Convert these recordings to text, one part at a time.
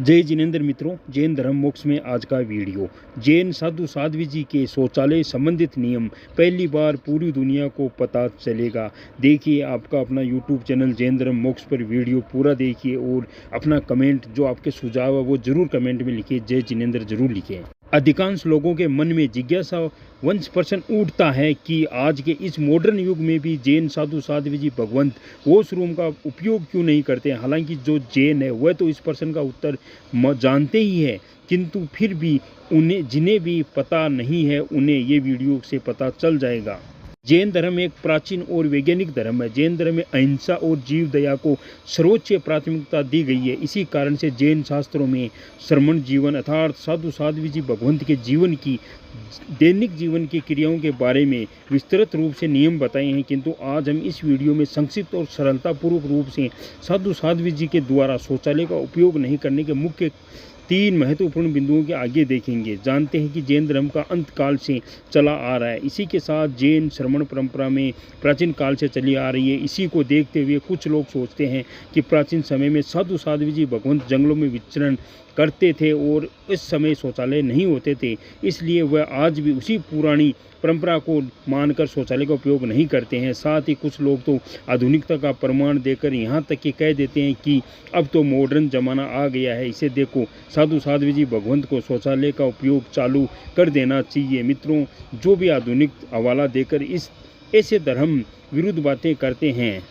जय जिनेंद्र मित्रों, जैन धर्म मोक्ष में आज का वीडियो। जैन साधु साध्वी जी के शौचालय संबंधित नियम पहली बार पूरी दुनिया को पता चलेगा। देखिए आपका अपना यूट्यूब चैनल जैन धर्म मोक्ष पर वीडियो पूरा देखिए और अपना कमेंट जो आपके सुझाव है वो जरूर कमेंट में लिखिए। जय जिनेंद्र जरूर लिखें। अधिकांश लोगों के मन में जिज्ञासा वंश प्रश्न उठता है कि आज के इस मॉडर्न युग में भी जैन साधु साध्वी जी भगवंत वॉशरूम का उपयोग क्यों नहीं करते। हालांकि जो जैन है वह तो इस प्रश्न का उत्तर जानते ही है, किंतु फिर भी उन्हें जिन्हें भी पता नहीं है उन्हें ये वीडियो से पता चल जाएगा। जैन धर्म एक प्राचीन और वैज्ञानिक धर्म है। जैन धर्म में अहिंसा और जीव दया को सर्वोच्च प्राथमिकता दी गई है। इसी कारण से जैन शास्त्रों में श्रमण जीवन अर्थात साधु साध्वी जी भगवंत के जीवन की दैनिक जीवन की क्रियाओं के बारे में विस्तृत रूप से नियम बताए हैं, किंतु आज हम इस वीडियो में संक्षिप्त और सरलतापूर्वक रूप से साधु साध्वी जी के द्वारा शौचालय का उपयोग नहीं करने के मुख्य 3 महत्वपूर्ण बिंदुओं के आगे देखेंगे। जानते हैं कि जैन धर्म का अंत काल से चला आ रहा है। इसी के साथ जैन श्रमण परंपरा में प्राचीन काल से चली आ रही है। इसी को देखते हुए कुछ लोग सोचते हैं कि प्राचीन समय में साधु साध्वी जी भगवंत जंगलों में विचरण करते थे और इस समय शौचालय नहीं होते थे, इसलिए वह आज भी उसी पुरानी परंपरा को मानकर शौचालय का उपयोग नहीं करते हैं। साथ ही कुछ लोग तो आधुनिकता का प्रमाण देकर यहाँ तक कि कह देते हैं कि अब तो मॉडर्न ज़माना आ गया है, इसे देखो साधु साध्वी जी भगवंत को शौचालय का उपयोग चालू कर देना चाहिए। मित्रों, जो भी आधुनिक हवाला देकर इस ऐसे धर्म विरुद्ध बातें करते हैं,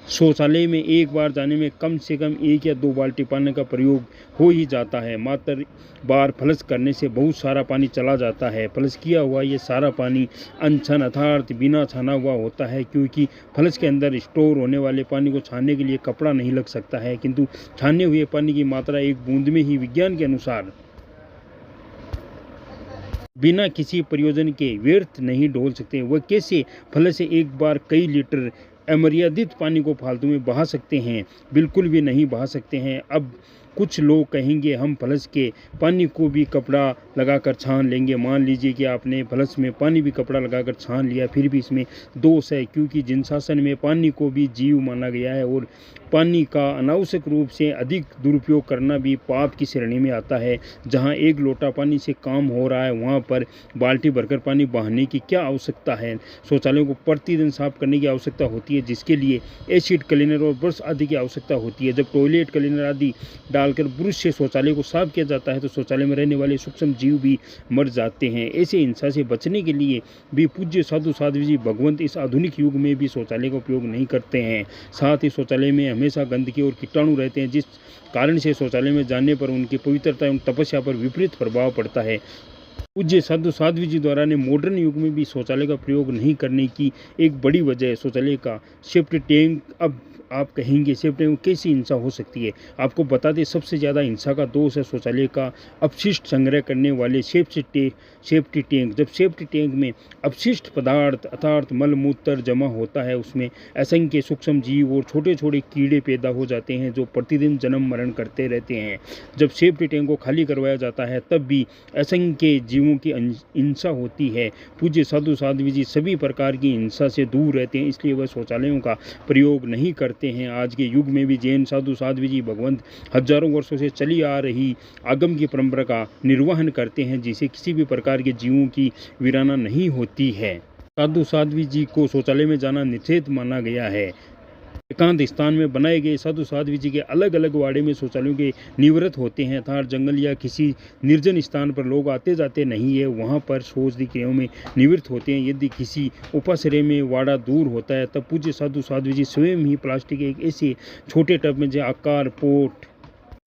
शौचालय में एक बार जाने में कम से कम 1 या 2 बाल्टी पानी का प्रयोग हो ही जाता है। मात्र बार फ्लश करने से बहुत सारा पानी चला जाता है। फ्लश किया हुआ ये सारा पानी अनछन अर्थात बिना छाना हुआ होता है, क्योंकि फ्लश के अंदर स्टोर होने वाले पानी को छानने के लिए कपड़ा नहीं लग सकता है, किंतु छाने हुए पानी की मात्रा 1 बूंद में ही विज्ञान के अनुसार बिना किसी प्रयोजन के व्यर्थ नहीं डोल सकते। वह कैसे फ्लश से एक बार कई लीटर अमर्यादित पानी को फालतू में बहा सकते हैं? बिल्कुल भी नहीं बहा सकते हैं। अब कुछ लोग कहेंगे हम फ्लश के पानी को भी कपड़ा लगाकर छान लेंगे। मान लीजिए कि आपने फ्लश में पानी भी कपड़ा लगाकर छान लिया, फिर भी इसमें दोष है, क्योंकि जिन शासन में पानी को भी जीव माना गया है और पानी का अनावश्यक रूप से अधिक दुरुपयोग करना भी पाप की श्रेणी में आता है। जहां 1 लोटा पानी से काम हो रहा है वहां पर बाल्टी भरकर पानी बहाने की क्या आवश्यकता है? शौचालयों को प्रतिदिन साफ करने की आवश्यकता होती है, जिसके लिए एसिड क्लीनर और ब्रश आदि की आवश्यकता होती है। जब टॉयलेट क्लीनर आदि डालकर ब्रश से शौचालय को साफ किया जाता है तो शौचालय में रहने वाले सूक्ष्म जीव भी मर जाते हैं। ऐसे हिंसा से बचने के लिए भी पूज्य साधु साध्वी जी भगवंत इस आधुनिक युग में भी शौचालय का उपयोग नहीं करते हैं। साथ ही शौचालय में हमेशा गंदगी और कीटाणु रहते हैं, जिस कारण से शौचालय में जाने पर उनकी पवित्रता एवं तपस्या पर विपरीत प्रभाव पड़ता है। पूज्य साधु साध्वी जी द्वारा ने मॉडर्न युग में भी शौचालय का प्रयोग नहीं करने की एक बड़ी वजह है शौचालय का सेफ्टी टैंक। अब आप कहेंगे सेफ्टी टैंक कैसी हिंसा हो सकती है? आपको बता दें, सबसे ज़्यादा हिंसा का दोष है शौचालय का अपशिष्ट संग्रह करने वाले सेफ्टी टैंक। जब सेफ्टी टैंक में अपशिष्ट पदार्थ अर्थात मल मूत्र जमा होता है, उसमें असंख्य सूक्ष्म जीव और छोटे छोटे कीड़े पैदा हो जाते हैं जो प्रतिदिन जन्म मरण करते रहते हैं। जब सेफ्टी टैंक को खाली करवाया जाता है तब भी असंख्य जीवों की हिंसा होती है। पूज्य साधु साध्वी जी सभी प्रकार की हिंसा से दूर रहते हैं, इसलिए वह शौचालयों का प्रयोग नहीं करते हैं। आज के युग में भी जैन साधु साध्वी जी भगवंत हजारों वर्षों से चली आ रही आगम की परंपरा का निर्वहन करते हैं, जिसे किसी भी प्रकार के जीवों की वीराना नहीं होती है। साधु साध्वी जी को शौचालय में जाना निषेध माना गया है। एकांत स्थान में बनाए गए साधु साध्वी जी के अलग अलग वाड़े में शौचालयों के निवृत्त होते हैं। अर्थात जंगल या किसी निर्जन स्थान पर लोग आते जाते नहीं है, वहां पर शौच की क्रियाओं में निवृत्त होते हैं। यदि किसी उपाश्रय में वाड़ा दूर होता है तब पूज्य साधु साध्वी जी स्वयं ही प्लास्टिक के एक ऐसे छोटे टब में जो आकार पोट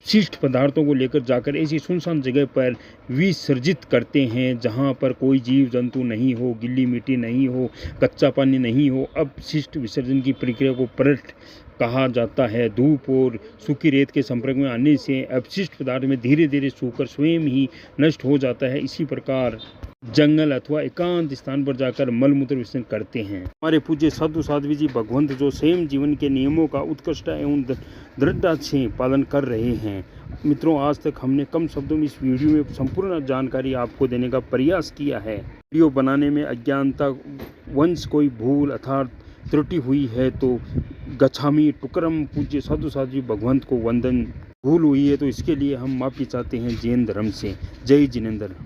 शिष्ट पदार्थों को लेकर जाकर ऐसी सुनसान जगह पर विसर्जित करते हैं जहां पर कोई जीव जंतु नहीं हो, गिल्ली मिट्टी नहीं हो, कच्चा पानी नहीं हो। अब शिष्ट विसर्जन की प्रक्रिया को परट कहा जाता है। धूप और सूखी रेत के संपर्क में आने से अपशिष्ट पदार्थ में धीरे धीरे सूखकर स्वयं ही नष्ट हो जाता है। इसी प्रकार जंगल अथवा एकांत स्थान पर जाकर मलमूत्र विसर्जन करते हैं। हमारे पूज्य साधु साध्वी जी भगवंत जो स्वयं जीवन के नियमों का उत्कृष्ट एवं दृढ़ता से पालन कर रहे हैं। मित्रों, आज तक हमने कम शब्दों में इस वीडियो में संपूर्ण जानकारी आपको देने का प्रयास किया है। वीडियो बनाने में अज्ञानता वंश कोई भूल अर्थात त्रुटि हुई है तो गच्छामि टुकरम। पूज्य साधु साध्वी भगवंत को वंदन। भूल हुई है तो इसके लिए हम माफ़ी चाहते हैं जैन धर्म से। जय जिनेंद्र।